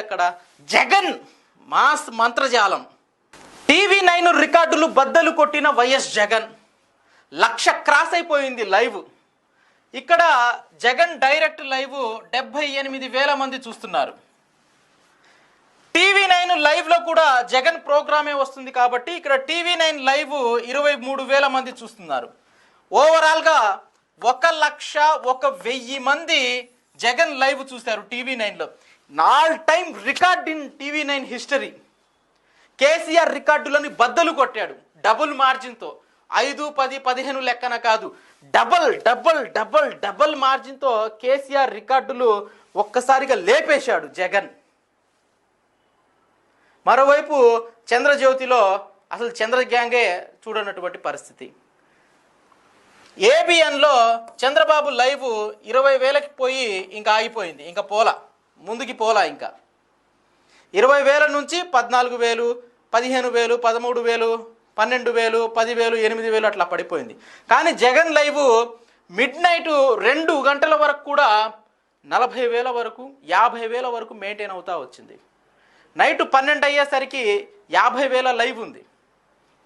ఎక్కడ Jagan mass మంత్రజాలం. TV9 రికార్డులు బద్దలు కొట్టిన వైఎస్ జగన్. 1,00,000 క్రాస్ అయిపోయింది లైవ్. ఇక్కడ జగన్ డైరెక్ట్ లైవ్ 78,000 మంది చూస్తున్నారు. టీవీ9 లైవ్ లో కూడా జగన్ ప్రోగ్రామే వస్తుంది కాబట్టి ఇక్కడ టీవీ9 లైవ్ 23,000 మంది చూస్తున్నారు. ఓవరాల్ గా 1,01,000 మంది జగన్ లైవ్ చూశారు టీవీ9లో. All time record in TV nine history. KCR రికార్డులని బద్దలు కొట్టాడు డబుల్ మార్జిన్తో. 5, 10, 15 లెక్కన కాదు, డబల్ మార్జిన్తో కేసీఆర్ రికార్డులు ఒక్కసారిగా లేపేశాడు జగన్. మరోవైపు చంద్రజ్యోతిలో అసలు చంద్ర గ్యాంగే చూడనటువంటి పరిస్థితి. ఏబిఎన్లో చంద్రబాబు లైవ్ 20,000కి పోయి ఇంకా ఆగిపోయింది, ఇంకా ముందుకి పోలా. ఇంకా 20,000 నుంచి 14,000, 15,000, 13,000, 12,000, 10,000, 8,000 అట్లా పడిపోయింది. కానీ జగన్ లైవ్ మిడ్ నైట్ 2 గంటల వరకు కూడా 40,000 వరకు, 50,000 వరకు మెయింటైన్ అవుతా వచ్చింది. నైట్ 12 అయ్యేసరికి 50,000 లైవ్ ఉంది.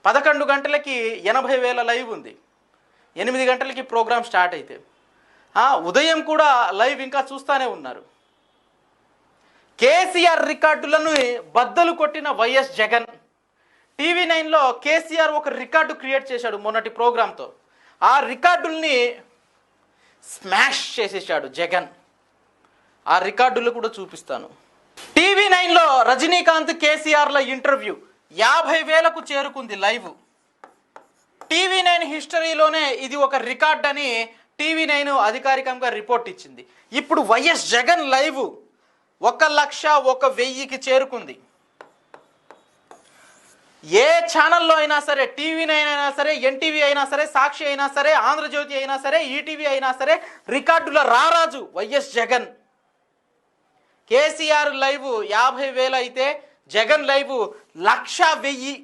11 గంటలకి 80,000 లైవ్ ఉంది. 8 గంటలకి ప్రోగ్రామ్ స్టార్ట్ అయితే ఉదయం కూడా లైవ్ ఇంకా చూస్తూనే ఉన్నారు. కేసీఆర్ రికార్డులను బద్దలు కొట్టిన వైఎస్ జగన్. టీవీ9లో కేసీఆర్ ఒక రికార్డు క్రియేట్ చేశాడు మొన్నటి ప్రోగ్రాంతో. ఆ రికార్డుల్ని స్మాష్ చేసేసాడు జగన్. ఆ రికార్డులు కూడా చూపిస్తాను. టీవీ9లో రజనీకాంత్ కేసీఆర్ల ఇంటర్వ్యూ 50,000కు చేరుకుంది లైవ్. టీవీ9 హిస్టరీలోనే ఇది ఒక రికార్డ్ అని టీవీ9 అధికారికంగా రిపోర్ట్ ఇచ్చింది. ఇప్పుడు వైఎస్ జగన్ లైవ్ 1,01,000కి చేరుకుంది. ఏ ఛానల్లో అయినా సరే, టీవీ9 అయినా సరే, ఎన్టీవీ అయినా సరే, సాక్షి అయినా సరే, ఆంధ్రజ్యోతి అయినా సరే, ఈటీవీ అయినా సరే, రికార్డుల రారాజు వైఎస్ జగన్. కేసీఆర్ లైవ్ 50,000 అయితే జగన్ లైవ్ 1,01,000.